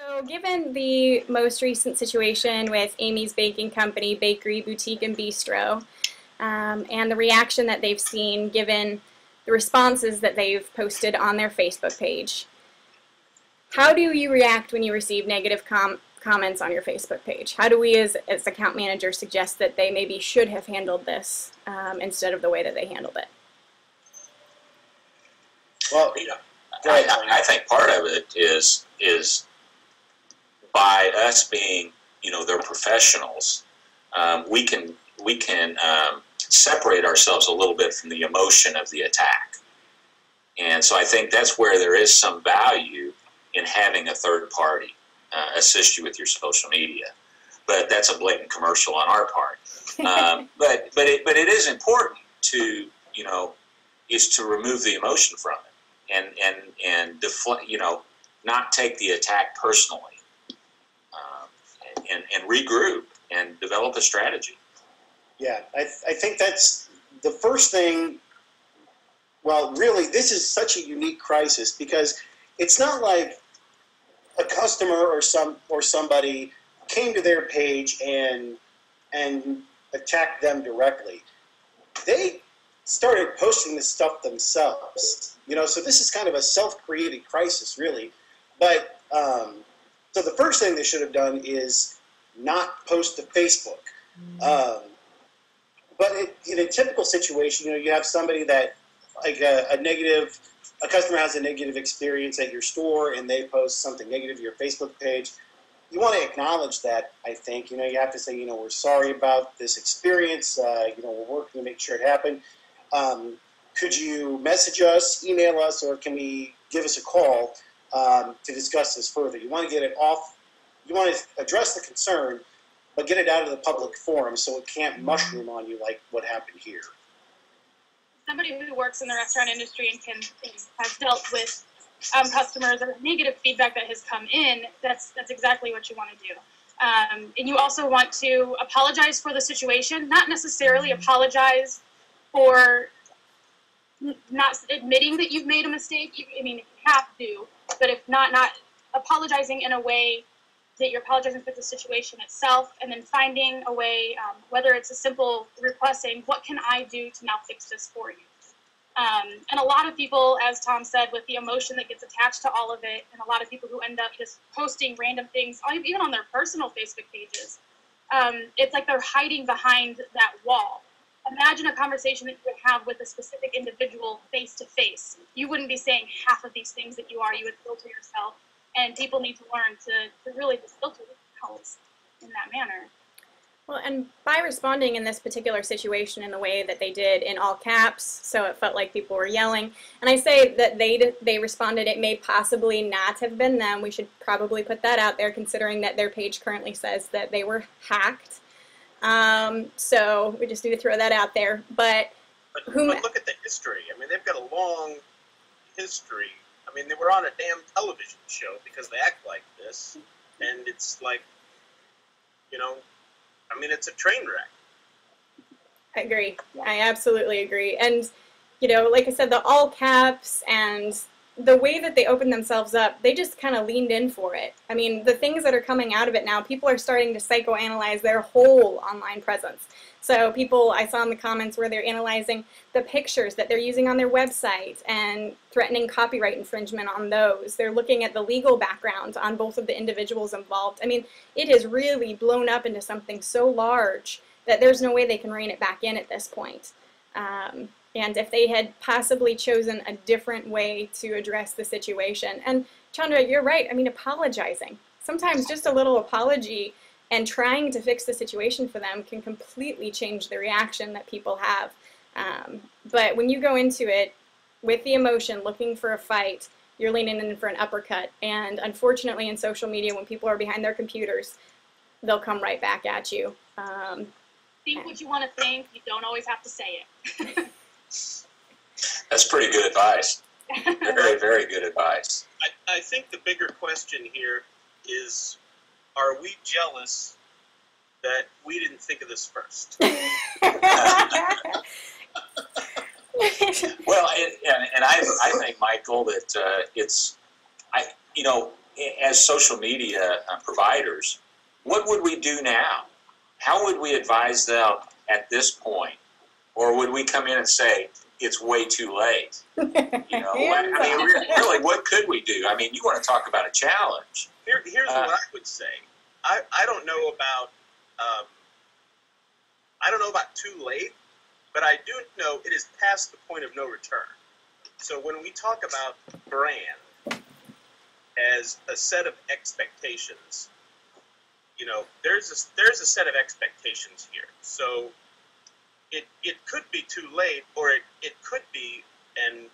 So given the most recent situation with Amy's Baking Company, Bakery, Boutique, and Bistro, and the reaction that they've seen given the responses that they've posted on their Facebook page, how do you react when you receive negative comments on your Facebook page? How do we as account managers suggest that they maybe should have handled this instead of the way that they handled it? Well, I think part of it is by us being, their professionals, we can separate ourselves a little bit from the emotion of the attack. And so I think that's where there is some value in having a third party assist you with your social media. But that's a blatant commercial on our part. But it is important to, is to remove the emotion from it and deflect, not take the attack personally, and regroup and develop a strategy. Yeah, I think that's the first thing. Well, really, this is such a unique crisis because it's not like a customer or somebody came to their page and attacked them directly. They started posting this stuff themselves, so this is kind of a self-created crisis, really. But so the first thing they should have done is not post to Facebook. But in a typical situation, you have somebody that, like a customer has a negative experience at your store and they post something negative to your Facebook page. You want to acknowledge that, I think. You have to say, we're sorry about this experience. We're working to make sure it happened. Could you message us, email us, or can we give us a call to discuss this further? You want to get it off. You want to address the concern, but get it out of the public forum so it can't mushroom on you like what happened here. Somebody who works in the restaurant industry and has dealt with customers or negative feedback that has come in, that's exactly what you want to do. And you also want to apologize for the situation, not necessarily apologize for not admitting that you've made a mistake. You have to, but if not apologizing in a way that you're apologizing for the situation itself, and then finding a way, whether it's a simple request saying, what can I do to now fix this for you? And a lot of people, as Tom said, with the emotion that gets attached to all of it, and a lot of people who end up just posting random things, even on their personal Facebook pages, it's like they're hiding behind that wall. Imagine a conversation that you would have with a specific individual face-to-face. You wouldn't be saying half of these things that you are. You would filter yourself. And people need to learn to really just filter themselves in that manner. Well, and by responding in this particular situation in the way that they did in all caps, so it felt like people were yelling, and I say that they responded, it may possibly not have been them. We should probably put that out there considering that their page currently says that they were hacked. So we just need to throw that out there. But look at the history. They've got a long history. They were on a damn television show because they act like this, and it's like, it's a train wreck. I agree. I absolutely agree. And, like I said, the all caps and the way that they opened themselves up, they just kind of leaned in for it. The things that are coming out of it now, people are starting to psychoanalyze their whole online presence. So I saw in the comments where they're analyzing the pictures that they're using on their website and threatening copyright infringement on those. They're looking at the legal background on both of the individuals involved. It has really blown up into something so large that there's no way they can rein it back in at this point. And if they had possibly chosen a different way to address the situation. And Chandra, you're right. Apologizing. Sometimes just a little apology and trying to fix the situation for them can completely change the reaction that people have. But when you go into it with the emotion, looking for a fight, you're leaning in for an uppercut. And unfortunately in social media, when people are behind their computers, they'll come right back at you. Think what you want to think. You don't always have to say it. That's pretty good advice. Very, very good advice. I think the bigger question here is, are we jealous that we didn't think of this first? Well, and I think, Michael, that as social media providers, what would we do now? How would we advise them at this point? Or would we come in and say, it's way too late? You know, I mean, really, what could we do? I mean, you want to talk about a challenge. Here's what I would say. I don't know about too late, but I do know it is past the point of no return. So when we talk about brand as a set of expectations, you know, there's a set of expectations here. So it could be too late, or it could be, and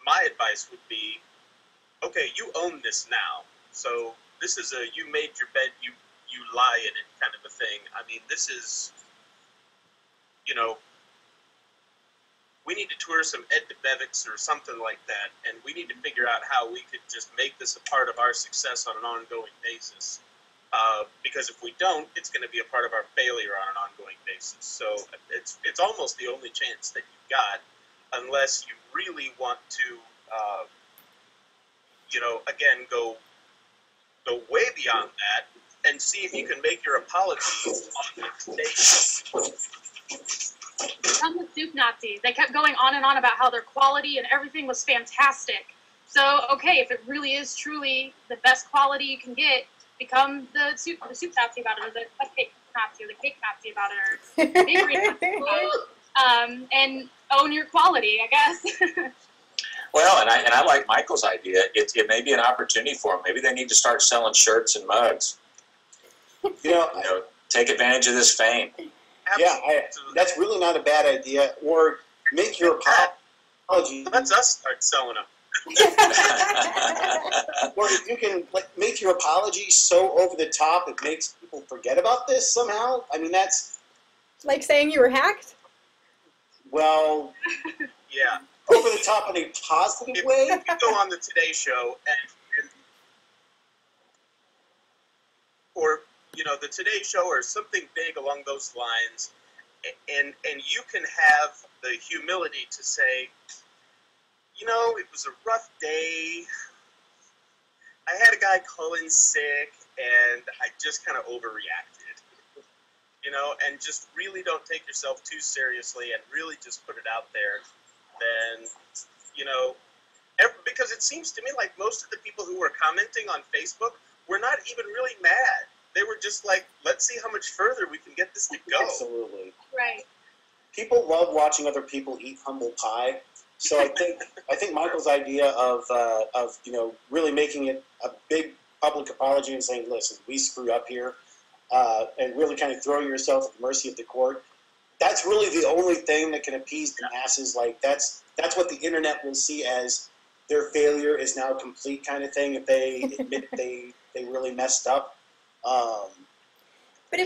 my advice would be, okay, you own this now. So this is a you made your bed, you lie in it kind of a thing. I mean, this is, you know, we need to tour some Ed DeBevics or something like that, and we need to figure out how we could just make this a part of our success on an ongoing basis. Because if we don't, it's going to be a part of our failure on an ongoing basis. So it's almost the only chance that you've got, unless you really want to, you know, again, go way beyond that and see if you can make your apology on the stage. Come with Soup Nazis. They kept going on and on about how their quality and everything was fantastic. So, okay, if it really is truly the best quality you can get, become the soup Nazi about it, or the cupcake Nazi, or the cake Nazi about it, or the bakery Nazi, and own your quality, I guess. Well, and I like Michael's idea. It may be an opportunity for them. Maybe they need to start selling shirts and mugs. You know, take advantage of this fame. Yeah, that's really not a bad idea. Or make your apology. Let's us start selling them. Or if you can make your apology so over the top it makes people forget about this somehow. I mean, that's like saying you were hacked. Well, yeah, over the top in a positive way. If you go on the Today Show or you know, the Today Show or something big along those lines, and you can have the humility to say, you know, it was a rough day. I had a guy call in sick, and I just kind of overreacted. You know, and just really don't take yourself too seriously, and really just put it out there. Then, you know, because it seems to me like most of the people who were commenting on Facebook were not even really mad. They were just like, let's see how much further we can get this to go. Absolutely. Right. People love watching other people eat humble pie. So I think Michael's idea of you know, really making it a big public apology and saying, listen, we screwed up here, and really kind of throwing yourself at the mercy of the court. That's really the only thing that can appease the masses. Like that's what the internet will see as their failure is now complete kind of thing if they admit they really messed up. But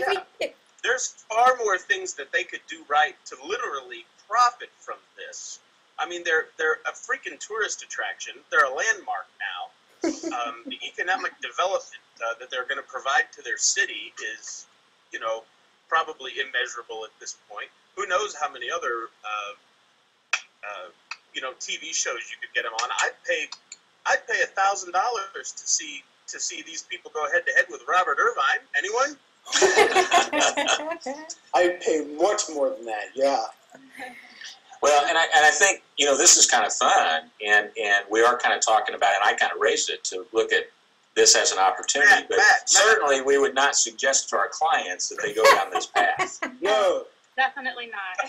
there's far more things that they could do right to literally profit from this. I mean, they're a freaking tourist attraction. They're a landmark now. The economic development that they're going to provide to their city is, you know, probably immeasurable at this point. Who knows how many other, you know, TV shows you could get them on. I'd pay $1,000 to see these people go head to head with Robert Irvine. Anyone? I'd pay much more than that. Yeah. Well, and I think, you know, this is kind of fun, and we are kind of talking about it, and I kind of raised it to look at this as an opportunity, but certainly we would not suggest to our clients that they go down this path. No. Definitely not.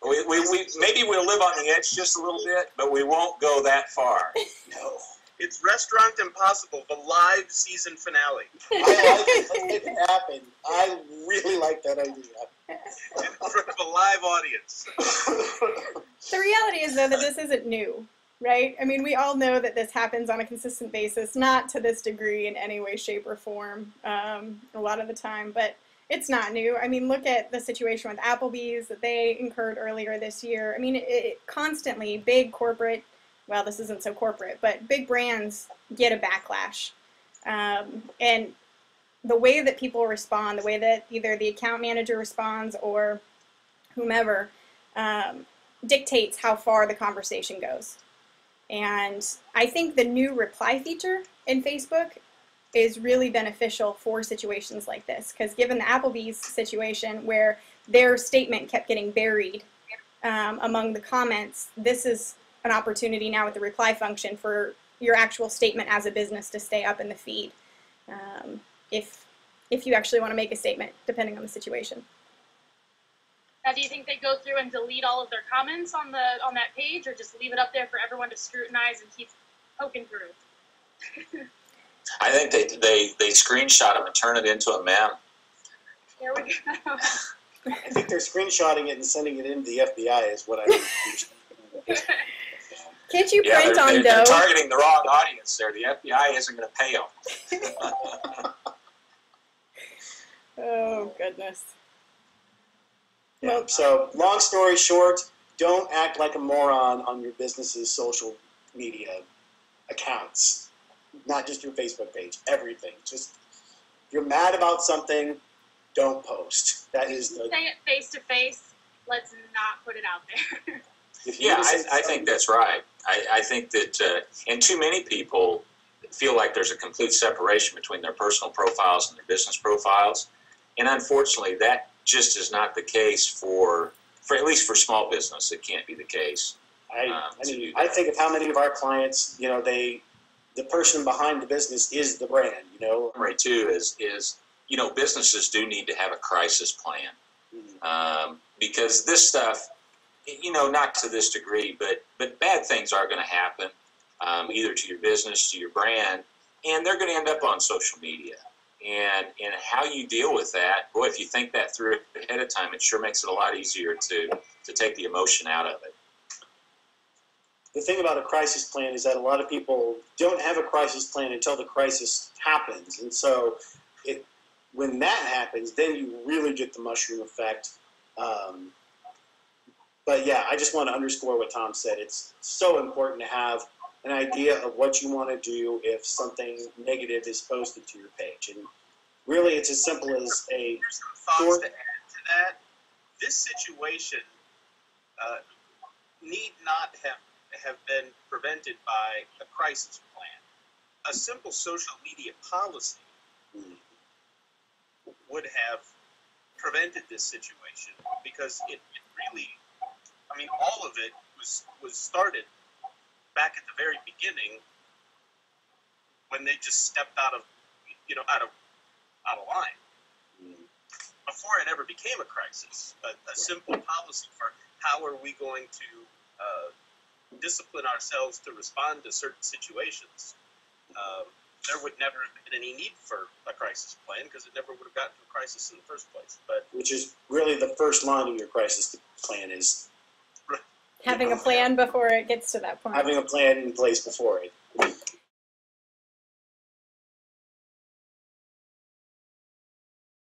We maybe we'll live on the edge just a little bit, but we won't go that far. No. It's Restaurant Impossible, the live season finale. I like it. It happened. I really like that idea. In front of a live audience. The reality is, though, that this isn't new, right? I mean, we all know that this happens on a consistent basis, not to this degree in any way, shape, or form a lot of the time, but it's not new. I mean, look at the situation with Applebee's that they incurred earlier this year. I mean, it constantly, big corporate, well, this isn't so corporate, but big brands get a backlash. And the way that people respond, the way that either the account manager responds or whomever, dictates how far the conversation goes. And I think the new reply feature in Facebook is really beneficial for situations like this, because given the Applebee's situation where their statement kept getting buried among the comments, this is an opportunity now with the reply function for your actual statement as a business to stay up in the feed, if you actually want to make a statement, depending on the situation. Now, do you think they go through and delete all of their comments on that page, or just leave it up there for everyone to scrutinize and keep poking through? I think they screenshot them and turn it into a meme. There we go. I think they're screenshotting it and sending it into the FBI is what I understand. Can't you print on they're dough? targeting the wrong audience there. The FBI isn't going to pay them. Oh, goodness. Yeah. So, long story short, don't act like a moron on your business's social media accounts. Not just your Facebook page, everything. Just, if you're mad about something, don't post. That is the... Say it face to face. Let's not put it out there. Yeah, I think that's right. I think that, and too many people feel like there's a complete separation between their personal profiles and their business profiles. And unfortunately, that just is not the case for at least for small business. It can't be the case. I think of how many of our clients, you know, the person behind the business is the brand, you know. Right, too, is you know, businesses do need to have a crisis plan. Because this stuff, you know, not to this degree, but bad things are going to happen, either to your business, to your brand, and they're going to end up on social media. And how you deal with that, boy, if you think that through ahead of time, it sure makes it a lot easier to take the emotion out of it. The thing about a crisis plan is that a lot of people don't have a crisis plan until the crisis happens. And so when that happens, then you really get the mushroom effect. But yeah, I just want to underscore what Tom said. It's so important to have an idea of what you want to do if something negative is posted to your page. And really, it's as simple as a Here's some thoughts to add to that. This situation need not have been prevented by a crisis plan. A simple social media policy would have prevented this situation, because it really, I mean, all of it was started back at the very beginning when they just stepped out of line. Before it ever became a crisis, a simple policy for how are we going to discipline ourselves to respond to certain situations. There would never have been any need for a crisis plan, because it never would have gotten to a crisis in the first place. But which is really the first line of your crisis plan is having a plan before it gets to that point. having a plan in place before it.